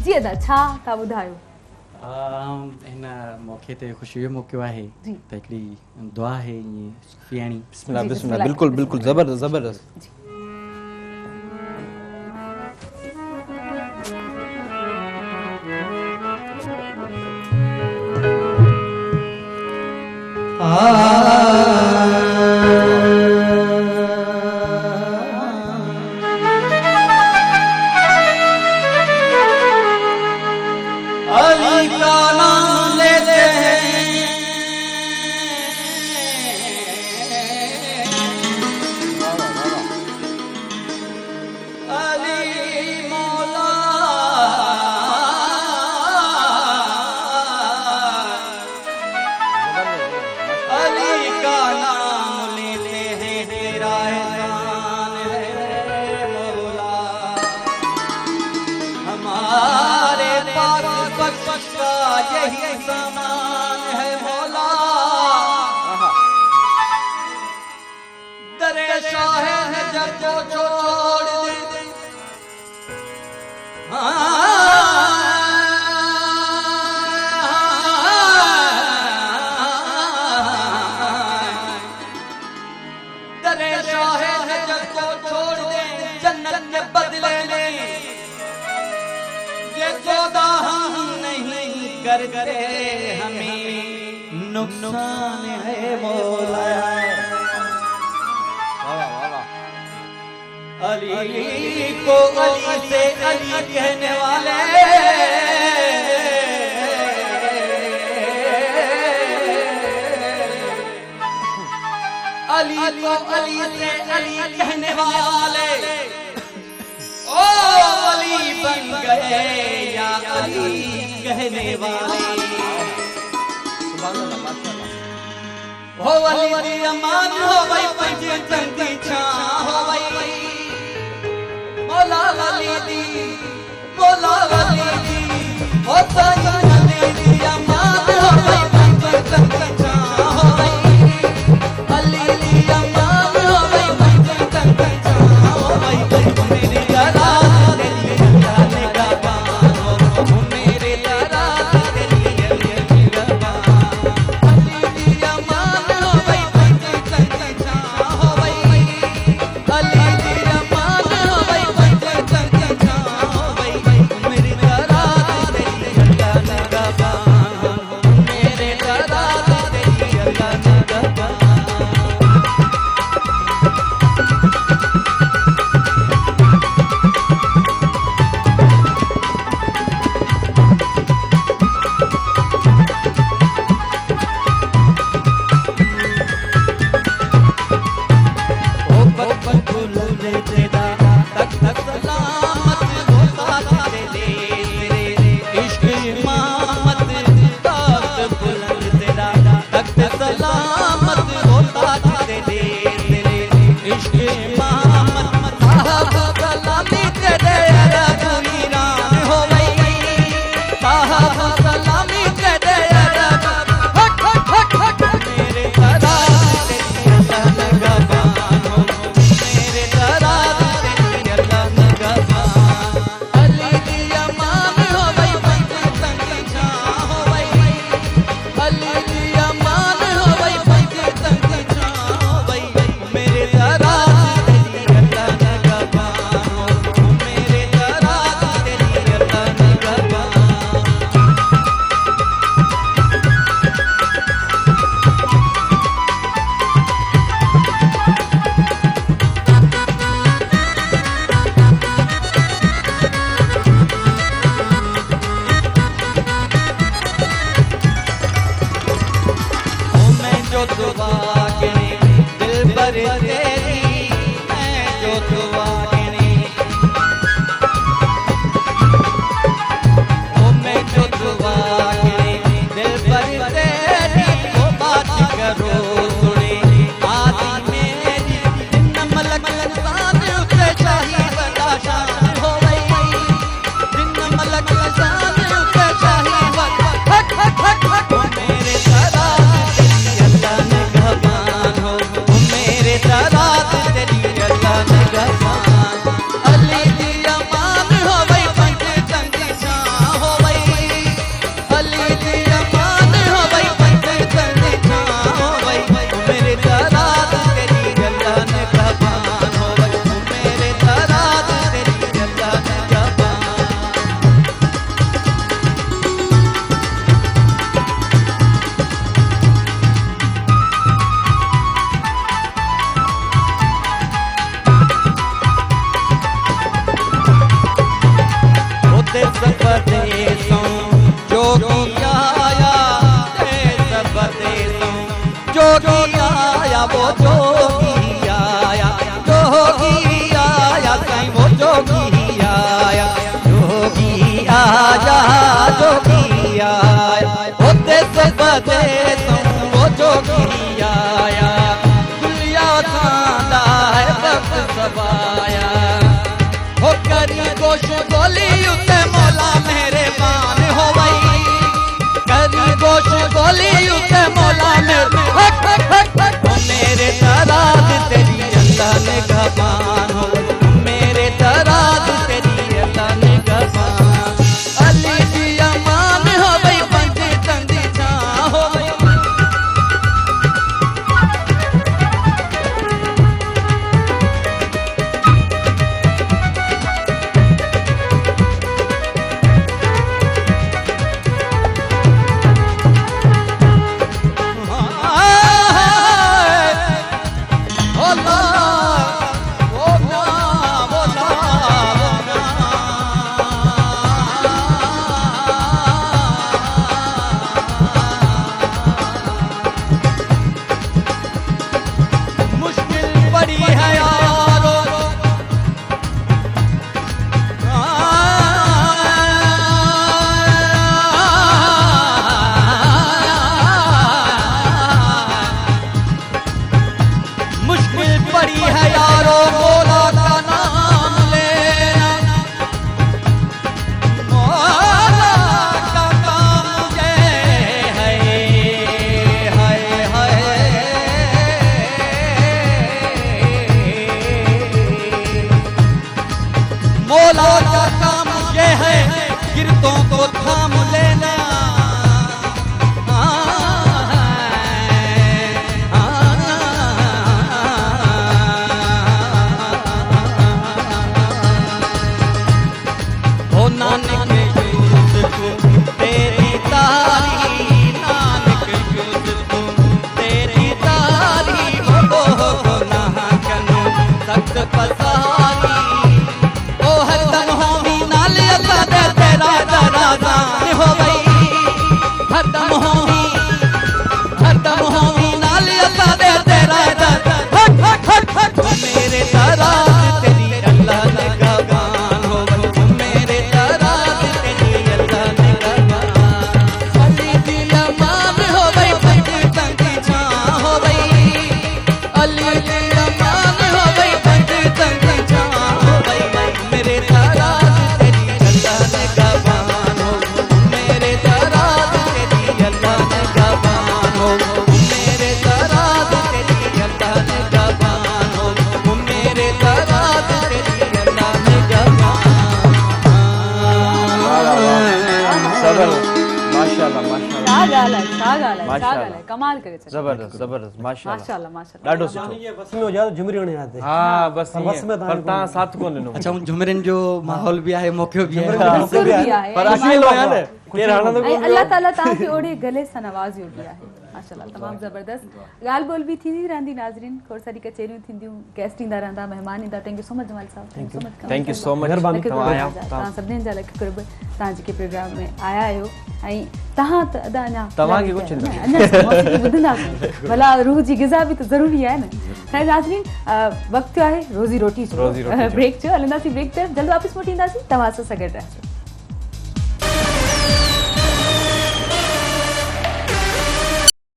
जी अदा छा था ॿुधायो? हिन मौक़े ते ख़ुशी जो मौक़ो आहे जी। त हिकिड़ी दुआ आहे ईअं सुफ़ियाणी। बिस्मिल्लाह जी, बिस्मिल्लाह, बिस्मिल्लाह, बिल्कुलु बिस्मिल्लाह। बिल्कुलु ज़बरदस्त ज़बरदस्त। जी अली का नाम लेते हैं, अली मौला अली का नाम लेते हैं, तेरा एहसान है मौला। हमारे पास बख्श का यही सामान है मौला। दरे शाह है जब को छोड़ दे, दरे शाह है जब को छोड़ दे, जन्नत में बदले ले ये सौदा हम नहीं करते, हमें नुकसान है मौला। अली को अली से अली कहने वाले, अली को अली से अली कहने वाले ओ अली बन गए या अली कहने वाले। हो अली दी अमान हो भाई पंजे चंदी छा हो भाई मौला अली दी मौला अली दी हो ताई अली दी अमान हो भाई पंजे चंदी छा हो भाई अली दी अमान हो भाई पंजे चंदी छा हो भाई मेरी दरा राजा जोगी आया होते सब दे वो जोगी आया दुनिया खांदा है वक्त सवाया हो करी गोश गोली उते मौला मेरे मान हो गई करी गोश गोली उते मौला मेरे हक हक हक हक मेरे तराज तेरी अल्लाह ने गवान हो मेरे तराज तेरी अल्लाह ने गवान अली जी अमान हो गई पंजी तंदी छां हो गई मौला का काम ये है गिरतों को थाम लेना हो नानक यूसुफ तेरी तारी नानक यूसुफ तेरी तारी हो गुनाह कनो सख्त पसारी हरदम होमी नाल अल्लाह दे तेरा दराजान हो गई हरदम होमी नाल अल्लाह दे तेरा हट हट हट हट मेरे दराज तेरी अल्लाह ने गवान हो गई मेरे दराज तेरी अल्लाह ने गवान अली दी अमान हो गई पंजी तंगी छां हो गई अली दी अमान हो गई पंजी तंगी छां हो गई मेरे तराज तेरी अल्लाह ने गवान हो मेरे तराज तेरी अल्लाह ने गवान हो मेरे तराज तेरी अल्लाह ने गवान हो मेरे तराज तेरी अल्लाह ने गवान माशाल्लाह माशाल्लाह कमाल करे छे जबरदस्त जबरदस्त माशाल्लाह माशाल्लाह ॾाढो सुठो बस में हो जाए झुमरी होने आते हाँ बस बस में पर तव्हां साथ कोन ॾिनो अच्छा झुमरिन जो माहौल भी आहे मौक़ो भी आहे बिल्कुल भी आहे पर असीं लो आहे न केर हाणे ऐं अल्लाह ताला तव्हांखे ओड़े गले सां नवाज़ियो बि आहे माशाल्लाह तमामु ज़बरदस्त ॻाल्हि ॿोल बि थींदी रहंदी नाज़रीन खोड़ सारी कचहरियूं थींदियूं गेस्ट ईंदा रहंदा महिमान ईंदा thank you so much Jamal साहब थैंक यू सो मच तव्हां आया तव्हां सभिनीनि जा लख कुर्ब तव्हां जेके प्रोग्राम में आया आहियो ऐं तव्हां त अदा अञा तव्हांखे कुझु न अञा मौसीक़ी ॿुधंदासीं भला रूह जी ग़िज़ा बि त ज़रूरी आहे न ख़ैर नाज़रीन वक़्तु आहे रोज़ी रोटी जो ब्रेक जो हलंदासीं ब्रेक ते जल्द वापसि मोटी ईंदासीं तव्हां सां गॾु रहजो